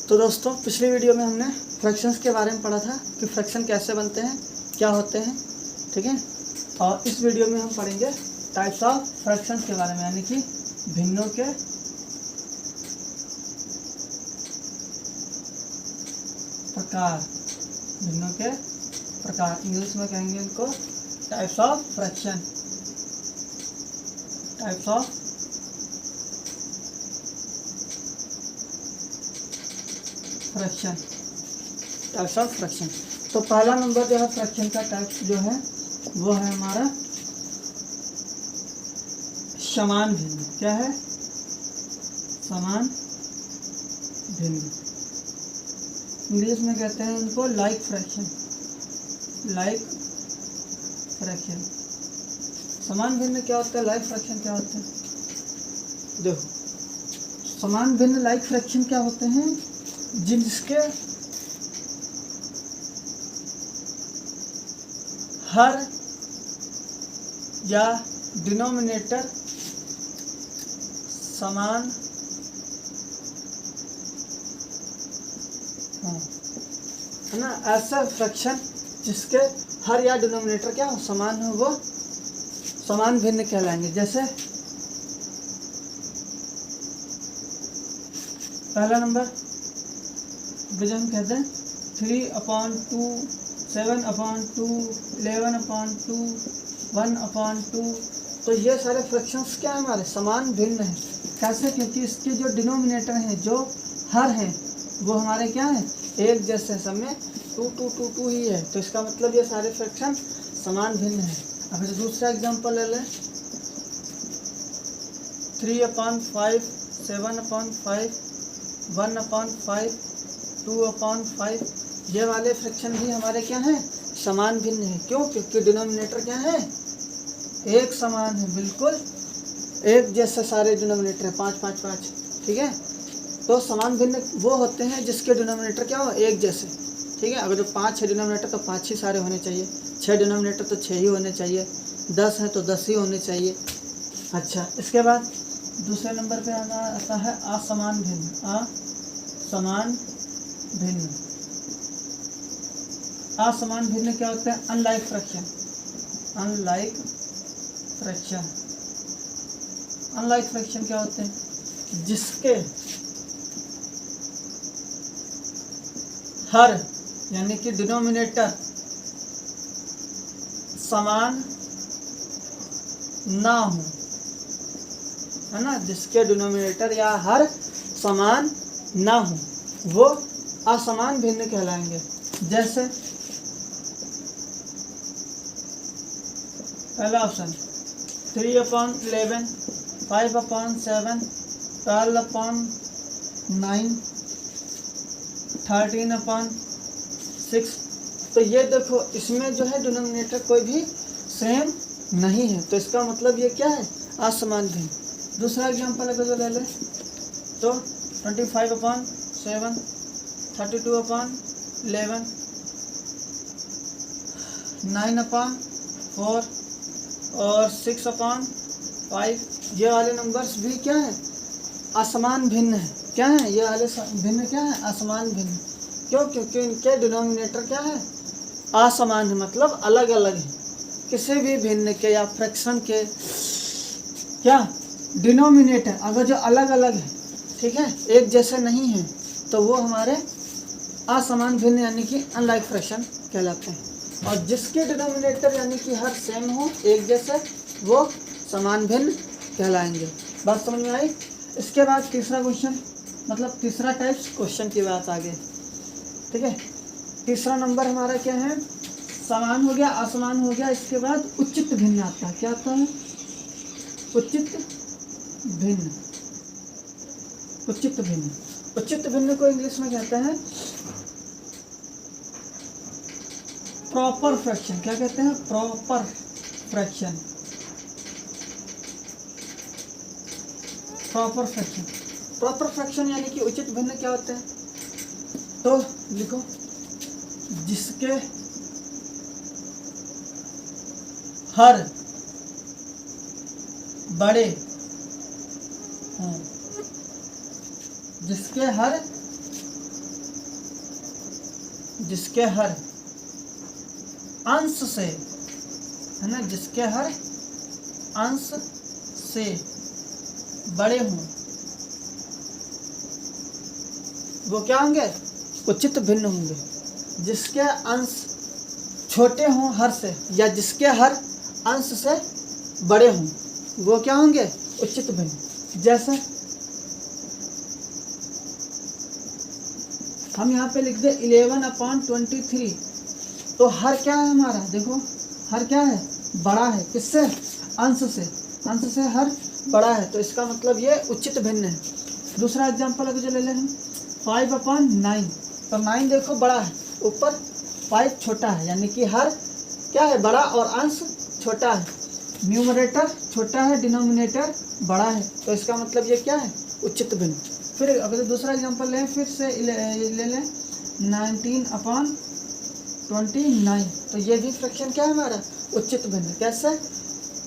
तो दोस्तों पिछली वीडियो में हमने फ्रैक्शंस के बारे में पढ़ा था कि फ्रैक्शन कैसे बनते हैं, क्या होते हैं, ठीक है। और इस वीडियो में हम पढ़ेंगे टाइप्स ऑफ फ्रैक्शंस के बारे में, यानी कि भिन्नों के प्रकार। भिन्नों के प्रकार इंग्लिश में कहेंगे इनको types of fraction. Types of fraction. Types of fraction. तो पहला नंबर जो है फ्रैक्शन का टाइप जो है वो है हमारा समान भिन्न। क्या है? समान भिन्न। इंग्लिश में कहते हैं उनको लाइक फ्रैक्शन। Like fraction. समान भिन्न क्या होता है, लाइक फ्रैक्शन क्या होता है? देखो, समान भिन्न लाइक फ्रैक्शन क्या होते हैं? जिसके हर या डिनोमिनेटर समान है ना। ऐसा फ्रैक्शन जिसके हर या डिनोमिनेटर क्या हो, समान हो, वो समान भिन्न कहलाएंगे। जैसे पहला नंबर जो हम कहते हैं 3/2, 7/2, 11/2, 1/2। तो ये सारे फ्रैक्शंस क्या है, हमारे समान भिन्न हैं। कैसे? क्योंकि इसके जो डिनोमिनेटर हैं, जो हर हैं, वो हमारे क्या हैं, एक जैसे। सब में 2 2 2 2 ही है। तो इसका मतलब ये सारे फ्रैक्शन समान भिन्न हैं। अब दूसरा एग्जांपल ले लें, 3/5, 7/5, 1/5, 2/5। ये वाले फ्रैक्शन भी हमारे क्या हैं, समान भिन्न है। क्यों? क्योंकि डिनोमिनेटर क्या है, एक समान है, बिल्कुल एक जैसे सारे डिनोमिनेटर है, 5 5 5, ठीक है। तो समान भिन्न वो होते हैं जिसके डिनोमिनेटर क्या हो, एक जैसे, ठीक है। अगर जो 5 है डिनोमिनेटर तो 5 ही सारे होने चाहिए, 6 डिनोमिनेटर तो 6 ही होने चाहिए, 10 है तो 10 ही होने चाहिए। अच्छा, इसके बाद दूसरे नंबर पे आता है असमान भिन्न। असमान भिन्न। असमान भिन्न क्या होते हैं? Unlike fraction. Unlike fraction. Unlike fraction क्या होते हैं? जिसके हर यानी कि डिनोमिनेटर समान ना हो, है ना। जिसके डिनोमिनेटर या हर समान ना हो, वो असमान भिन्न कहलाएंगे। जैसे पहला ऑप्शन 3/11, 5/7, 12/9, 13/6। तो ये देखो, इसमें जो है डिनोमिनेटर कोई भी सेम नहीं है। तो इसका मतलब ये क्या है, असमान भिन्न। दूसरा एग्जांपल अगर जो ले ले तो 25/7, 32/11, 9/4 और 6/5। ये वाले नंबर्स भी क्या है, असमान भिन्न है। क्या है ये वाले भिन्न? क्या है, असमान भिन्न। क्यों? क्योंकि इनके डिनोमिनेटर क्या है, असमान है, मतलब अलग अलग है। किसी भी भिन्न के या फ्रैक्शन के क्या डिनोमिनेटर अगर जो अलग अलग है, ठीक है, एक जैसे नहीं है, तो वो हमारे असमान भिन्न यानी कि अनलाइक फ्रैक्शन कहलाते हैं। और जिसके डिनोमिनेटर यानी कि हर सेम हो, एक जैसे, वो समान भिन्न कहलाएंगे। बात समझ में आई? इसके बाद तीसरा क्वेश्चन, मतलब तीसरा टाइप क्वेश्चन की बात आगे, ठीक है। तीसरा नंबर हमारा क्या है, समान हो गया, असमान हो गया। इसके बाद उचित भिन्न आता है। क्या आता है? उचित भिन्न। उचित भिन्न। उचित भिन्न को इंग्लिश में कहते हैं प्रॉपर फ्रैक्शन। क्या कहते हैं? Proper fraction. Proper fraction. Proper fraction यानी कि उचित भिन्न क्या होते हैं? तो लिखो, जिसके हर बड़े हों, जिसके हर जिसके हर अंश से, है ना, जिसके हर अंश से बड़े हों, वो क्या होंगे? उचित भिन्न होंगे। जिसके अंश छोटे हों हर से, या जिसके हर अंश से बड़े हों, वो क्या होंगे? उचित भिन्न। जैसे हम यहाँ पे लिख दे 11/23, तो हर क्या है हमारा? देखो हर क्या है? बड़ा है। किससे? अंश से। अंश से हर बड़ा है, तो इसका मतलब ये उचित भिन्न है। दूसरा एग्जाम्पल अगर जो ले लें हम 5/9, तो 9 देखो बड़ा है, ऊपर 5 छोटा है, यानी कि हर क्या है? बड़ा और अंश छोटा है। न्यूमरेटर छोटा है, डिनोमिनेटर बड़ा है, तो इसका मतलब ये क्या है? उचित भिन्न। फिर अगर दूसरा एग्जांपल लें, फिर से ले लें 19/29, तो ये भी फ्रैक्शन क्या है हमारा? उचित भिन्न। कैसे?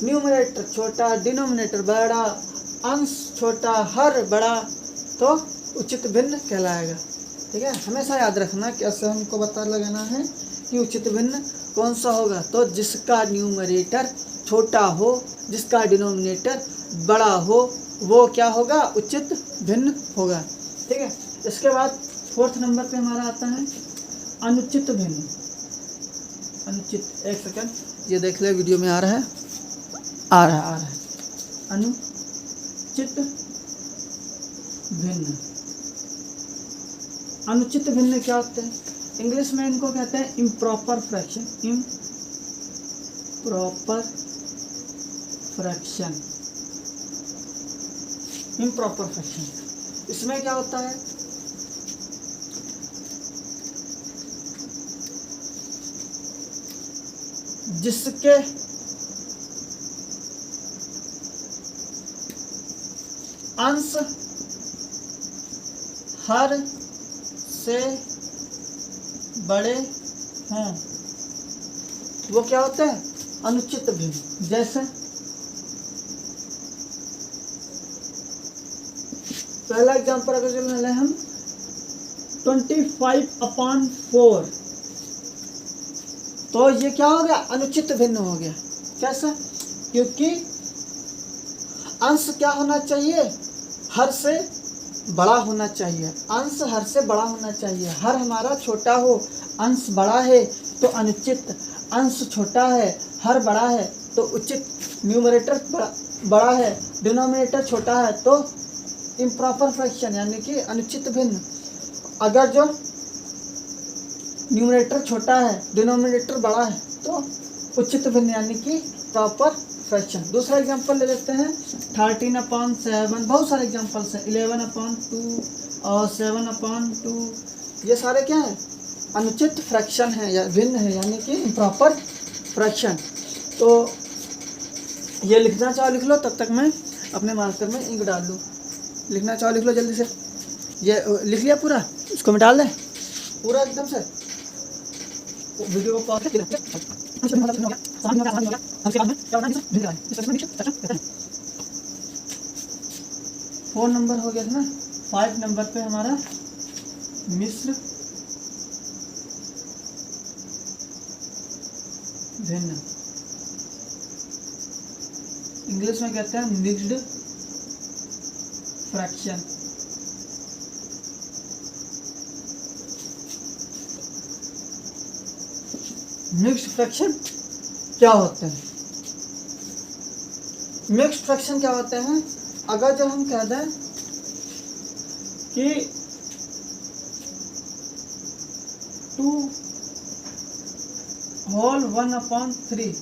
न्यूमरेटर छोटा, डिनोमिनेटर बड़ा, अंश छोटा, हर बड़ा, तो उचित भिन्न कहलाएगा। ठीक है, हमेशा याद रखना कि ऐसे हमको पता लगाना है कि उचित भिन्न कौन सा होगा। तो जिसका न्यूमरेटर छोटा हो, जिसका डिनोमिनेटर बड़ा हो, वो क्या होगा? उचित भिन्न होगा। ठीक है, इसके बाद 4th नंबर पे हमारा आता है अनुचित भिन्न। अनुचित, एक सेकंड ये देख ले, वीडियो में आ रहा है, आ रहा है। अनुचित भिन्न। अनुचित भिन्न क्या होते हैं? इंग्लिश में इनको कहते हैं improper fraction. Improper fraction. Improper fraction, इसमें क्या होता है? जिसके अंश हर से बड़े हों, वो क्या होता है? अनुचित भिन्न। जैसे पहला एग्जांपल अगर जो ले हम 25/4, तो ये क्या हो गया? अनुचित भिन्न हो गया। कैसा? क्योंकि अंश क्या होना चाहिए? हर से बड़ा होना चाहिए। अंश हर से बड़ा होना चाहिए। हर हमारा छोटा हो, अंश बड़ा है तो अनुचित। अंश छोटा है, हर बड़ा है तो उचित। न्यूमरेटर बड़ा है, डिनोमिनेटर छोटा है, तो इम्प्रॉपर फ्रैक्शन यानी कि अनुचित भिन्न। अगर जो न्यूमरेटर छोटा है, डिनोमिनेटर बड़ा है, तो उचित भिन्न यानी कि प्रॉपर फ्रैक्शन। दूसरा एग्जांपल ले लेते हैं 13/7। बहुत सारे एग्जांपल्स हैं, 11/2 और 7/2। ये सारे क्या है? अनुचित फ्रैक्शन है या भिन्न है, यानी कि इम्प्रॉपर फ्रैक्शन। तो ये लिखना चाहो लिख लो, तब तक मैं अपने मार्कर में इंक डाल दूँ। लिखना चाहो लिख लो जल्दी से। ये लिख लिया पूरा, इसको मैं डाल दें पूरा एकदम से। वीडियो को पॉज करके 4 नंबर हो गया था ना। 5 नंबर पे हमारा मिश्र भिन्न, इंग्लिश में कहते हैं मिक्स्ड फ्रैक्शन। मिक्स्ड फ्रैक्शन क्या होते हैं? मिक्स्ड फ्रैक्शन क्या होते हैं? अगर जो हम कह दें कि 2/1/3,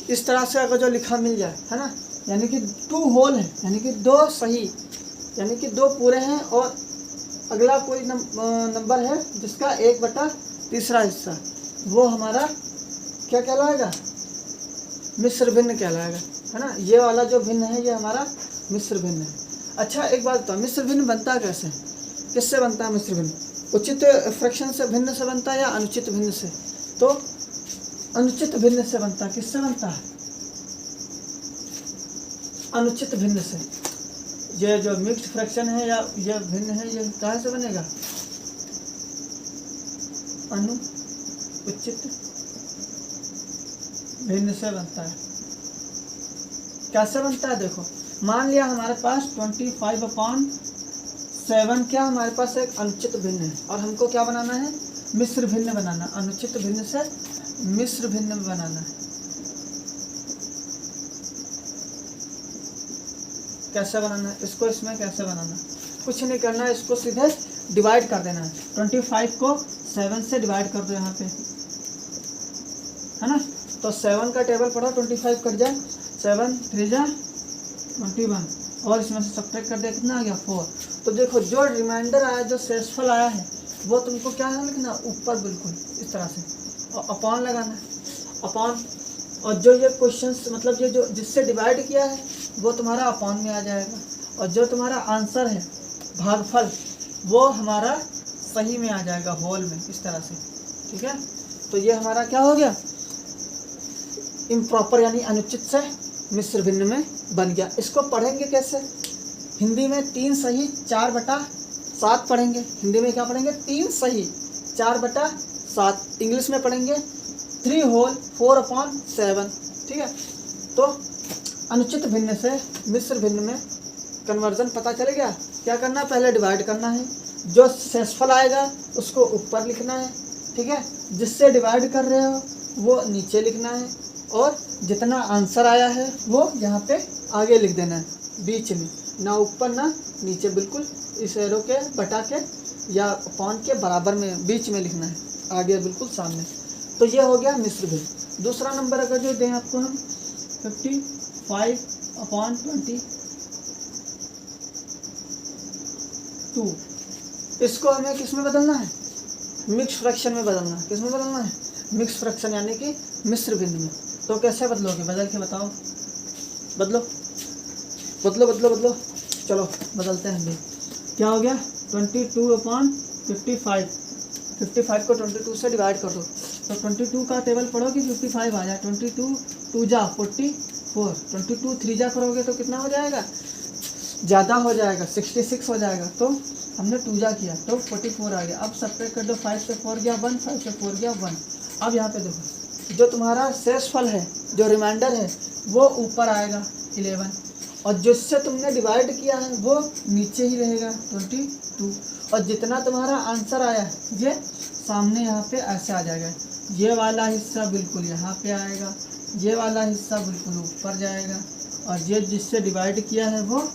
इस तरह से अगर जो लिखा मिल जाए, है ना, यानी कि 2 होल है, यानी कि 2 सही, यानी कि 2 पूरे हैं, और अगला कोई नंबर है जिसका 1/3 हिस्सा, वो हमारा क्या कहलाएगा? मिश्र भिन्न कहलाएगा, है ना। ये वाला जो भिन्न है ये हमारा मिश्र भिन्न है। अच्छा एक बात बताओ, मिश्र भिन्न बनता कैसे है? किससे बनता है मिश्र भिन्न? उचित फ्रैक्शन से भिन्न से बनता है या अनुचित भिन्न से? तो अनुचित भिन्न से बनता है। किससे बनता है? अनुचित भिन्न से। ये जो मिक्स्ड फ्रैक्शन है या ये भिन्न है, ये कहाँ से बनेगा? अनुचित भिन्न से बनता है। कैसे बनता है देखो, मान लिया हमारे पास 25/7 क्या हमारे पास एक अनुचित भिन्न है और हमको क्या बनाना है, मिश्र भिन्न बनाना। अनुचित भिन्न से मिश्र भिन्न बनाना है। कैसे बनाना है इसको, इसमें कैसे बनाना है, कुछ नहीं करना है, इसको सीधे डिवाइड कर देना है। 25 को 7 से डिवाइड कर दो यहाँ पे, है ना। तो 7 का टेबल पढ़ो, 25 कट जाए, 7 3 जा 21 और इसमें से सब्ट्रैक्ट कर दिया, कितना आ गया 4। तो देखो जो रिमाइंडर आया, जो शेषफल आया है, वो तुमको क्या है लिखना, ऊपर बिल्कुल इस तरह से, और अपॉन लगाना है, अपॉन। और जो ये क्वेश्चंस मतलब ये जो जिससे डिवाइड किया है वो तुम्हारा अपॉन में आ जाएगा, और जो तुम्हारा आंसर है भागफल वो हमारा सही में आ जाएगा, होल में, इस तरह से, ठीक है। तो ये हमारा क्या हो गया, इम्प्रॉपर यानी अनुचित से मिश्र भिन्न में बन गया। इसको पढ़ेंगे कैसे, हिंदी में 3 सही 4/7 पढ़ेंगे। हिंदी में क्या पढ़ेंगे, 3 सही 4/7। इंग्लिश में पढ़ेंगे 3 होल 4/7, ठीक है। तो अनुचित भिन्न से मिश्र भिन्न में कन्वर्जन पता चल गया। क्या करना है, पहले डिवाइड करना है, जो शेषफल आएगा उसको ऊपर लिखना है, ठीक है। जिससे डिवाइड कर रहे हो वो नीचे लिखना है, और जितना आंसर आया है वो यहाँ पे आगे लिख देना है, बीच में, ना ऊपर ना नीचे, बिल्कुल इस एरो के बटा के या अपॉन के बराबर में, बीच में लिखना है, आगे बिल्कुल सामने। तो ये हो गया मिश्र भिन्न। दूसरा नंबर अगर जो दें आपको हम 55/22, इसको हमें किस में बदलना है, मिक्स फ्रैक्शन में बदलना है। किस में बदलना है, मिक्स फ्रैक्शन यानी कि मिश्र भिन्न में। तो कैसे बदलोगे, बदल के बताओ, बदलो बदलो बदलो बदलो, चलो बदलते हैं भी। क्या हो गया, 22/55, 55 को 22 से डिवाइड कर दो, तो 22 का टेबल पढ़ोगे 55 आ जाए, 22 2 जा 44, 22 3 जा करोगे तो कितना हो जाएगा, ज़्यादा हो जाएगा, 66 हो जाएगा। तो हमने 2 जा किया तो 44 आ गया। अब सब्ट्रैक्ट कर दो, 5 से 4 गया 1, 5 से 4 गया 1। अब यहाँ पे देखो, जो तुम्हारा शेषफल है, जो रिमाइंडर है, वो ऊपर आएगा 11, और जिससे तुमने डिवाइड किया है वो नीचे ही रहेगा 22, और जितना तुम्हारा आंसर आया है ये सामने यहाँ पे ऐसे आ जाएगा। ये वाला हिस्सा बिल्कुल यहाँ पे आएगा, ये वाला हिस्सा बिल्कुल ऊपर जाएगा, और ये जिससे डिवाइड किया है वो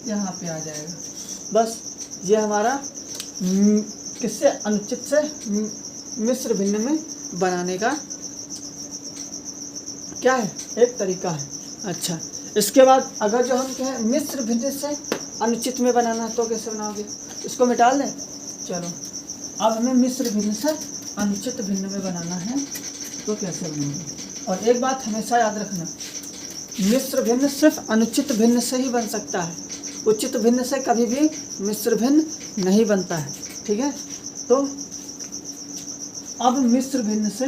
यहाँ पे आ जाएगा। बस ये हमारा किससे, अनुचित से मिश्र भिन्न में बनाने का क्या है, एक तरीका है। अच्छा, इसके बाद अगर जो हम कहें मिश्र भिन्न से अनुचित में बनाना, तो कैसे बनाओगे, इसको मिटा लें। चलो अब हमें मिश्र भिन्न से अनुचित भिन्न में बनाना है, तो कैसे बनाओगे। और एक बात हमेशा याद रखना, मिश्र भिन्न सिर्फ अनुचित भिन्न से ही बन सकता है, उचित भिन्न से कभी भी मिश्र भिन्न नहीं बनता है, ठीक है। तो अब मिश्र भिन्न से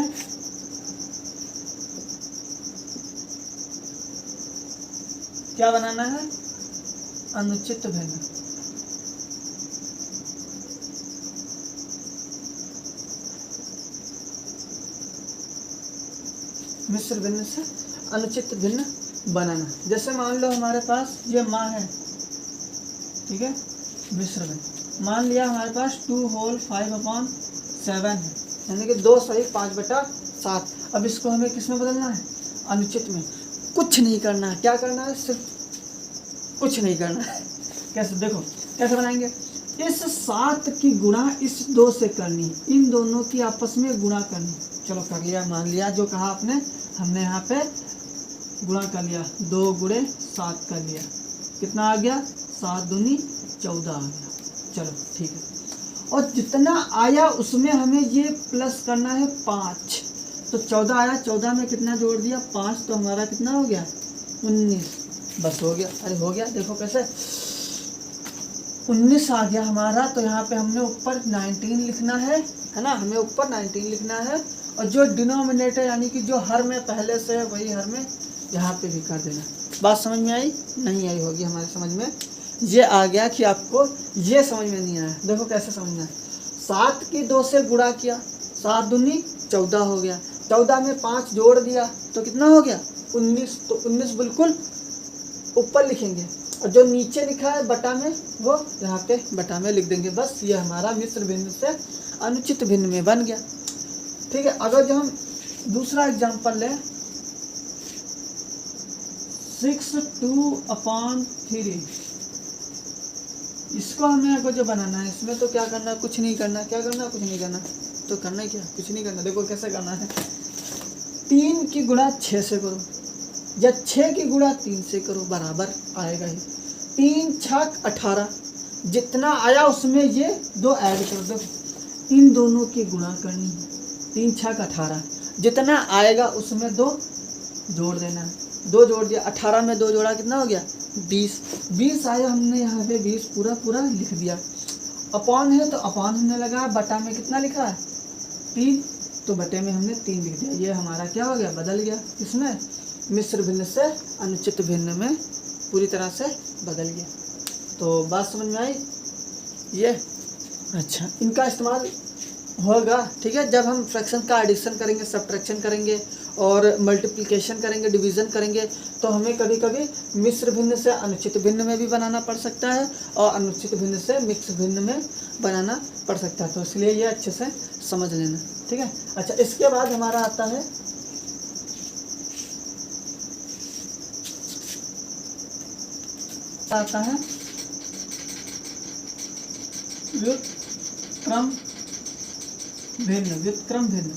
क्या बनाना है, अनुचित भिन्न। मिश्र भिन्न से अनुचित भिन्न बनाना। जैसे मान लो हमारे पास ये माँ है, ठीक है, मिश्र भिन्न। मान लिया हमारे पास 2 होल 5/7 है, यानी कि 2 सही 5/7। अब इसको हमें किस में बदलना है, अनुचित में। कुछ नहीं करना है, क्या करना है, सिर्फ कुछ नहीं करना है। कैसे, देखो कैसे बनाएंगे, इस 7 की गुणा इस 2 से करनी, इन दोनों की आपस में गुणा करनी। चलो कर लिया, मान लिया जो कहा आपने, हमने यहाँ पे गुणा कर लिया, 2 गुणे 7 कर लिया, कितना आ गया, 7 दूनी 14 आ गया। चलो ठीक है, और जितना आया उसमें हमें ये प्लस करना है 5। तो 14 आया, 14 में कितना जोड़ दिया, 5, तो हमारा कितना हो गया, 19। बस हो गया, अरे हो गया, देखो कैसे 19 आ गया हमारा। तो यहाँ पे हमने ऊपर 19 लिखना है ना, हमें ऊपर 19 लिखना है, और जो डिनोमिनेटर यानी कि जो हर में पहले से है वही हर में यहाँ पे भी कर देना। बात समझ में आई, नहीं आई होगी हमारे समझ में, ये आ गया कि आपको ये समझ में नहीं आया। देखो कैसे समझना है, 7 की 2 से गुणा किया, 7 दूनी 14 हो गया। 14 में 5 जोड़ दिया तो कितना हो गया 19। तो 19 बिल्कुल ऊपर लिखेंगे और जो नीचे लिखा है बटा में वो यहाँ पे बटा में लिख देंगे। बस ये हमारा मिश्र भिन्न से अनुचित भिन्न में बन गया। ठीक है, अगर जो हम दूसरा एग्जांपल लें 6/2/3, इसको हमें अगर जो बनाना है इसमें तो क्या करना है, कुछ नहीं करना। क्या करना, कुछ नहीं करना। तो करना है क्या, कुछ नहीं करना। देखो कैसे करना है, 3 की गुणा 6 से करो या 6 की गुणा 3 से करो, बराबर आएगा ही। 3 छक 18, जितना आया उसमें ये 2 ऐड कर दो, इन दोनों की गुणा करनी है। 3 छक 18, जितना आएगा उसमें 2 जोड़ देना है। 2 जोड़ दिया, 18 में 2 जोड़ा कितना हो गया 20 आया। हमने यहाँ पे 20 पूरा लिख दिया। अपॉन है तो अपॉन हमने लगाया, बटा में कितना लिखा है 3, तो बटे में हमने 3 लिख दिया। ये हमारा क्या हो गया, बदल गया। इसमें मिश्र भिन्न से अनुचित भिन्न में पूरी तरह से बदल गया। तो बात समझ में आई ये। अच्छा, इनका इस्तेमाल होगा, ठीक है, जब हम फ्रैक्शन का एडिशन करेंगे, सब्ट्रैक्शन करेंगे और मल्टीप्लिकेशन करेंगे, डिवीज़न करेंगे, तो हमें कभी कभी मिश्र भिन्न से अनुचित भिन्न में भी बनाना पड़ सकता है और अनुचित भिन्न से मिश्र भिन्न में बनाना पड़ सकता है। तो इसलिए ये अच्छे से समझ लेना, ठीक है। अच्छा, इसके बाद हमारा आता है व्युत्क्रम भिन्न।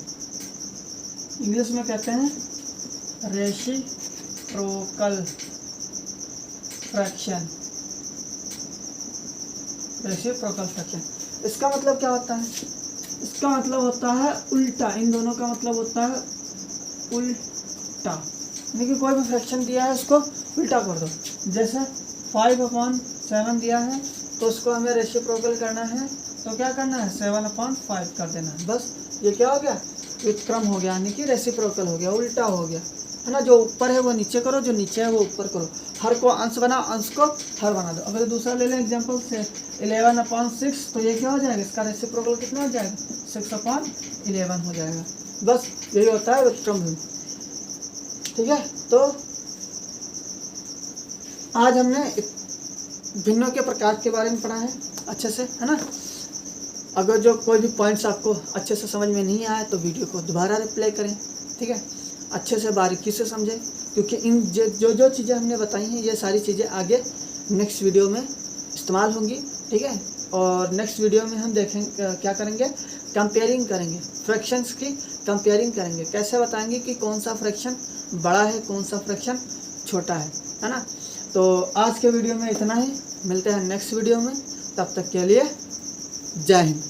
इंग्लिश में कहते हैं रेसिप्रोकल फ्रैक्शन। इसका मतलब क्या होता है, इसका मतलब होता है उल्टा। इन दोनों का मतलब होता है उल्टा, यानी कि कोई भी फ्रैक्शन दिया है उसको उल्टा कर दो। जैसे 5/7 दिया है तो उसको हमें रेसिप्रोकल करना है, तो क्या करना है 7/5 कर देना है। बस ये क्या हो गया, व्युत्क्रम हो गया, यानी कि रेसिप्रोकल हो गया, उल्टा हो गया, है ना। जो ऊपर है वो नीचे करो, जो नीचे है वो ऊपर करो। हर को अंश बनाओ, अंश को हर बना दो। अगर दूसरा ले लें एग्जांपल से 11/6, तो ये क्या हो जाएगा, इसका रेसिप्रोकल कितना हो जाएगा 6/11 हो जाएगा। बस यही होता है व्युत्क्रम भिन्न, ठीक है। तो आज हमने भिन्नों के प्रकार के बारे में पढ़ा है अच्छे से, है ना। अगर जो कोई भी पॉइंट्स आपको अच्छे से समझ में नहीं आए तो वीडियो को दोबारा रिप्ले करें, ठीक है, अच्छे से बारीकी से समझें, क्योंकि इन जो चीज़ें हमने बताई हैं ये सारी चीज़ें आगे नेक्स्ट वीडियो में इस्तेमाल होंगी, ठीक है। और नेक्स्ट वीडियो में हम देखेंगे क्या करेंगे, कंपेयरिंग करेंगे, फ्रैक्शंस की कंपेयरिंग करेंगे। कैसे बताएंगे कि कौन सा फ्रैक्शन बड़ा है, कौन सा फ्रैक्शन छोटा है ना। तो आज के वीडियो में इतना ही, मिलते हैं नेक्स्ट वीडियो में, तब तक के लिए जय हिंद।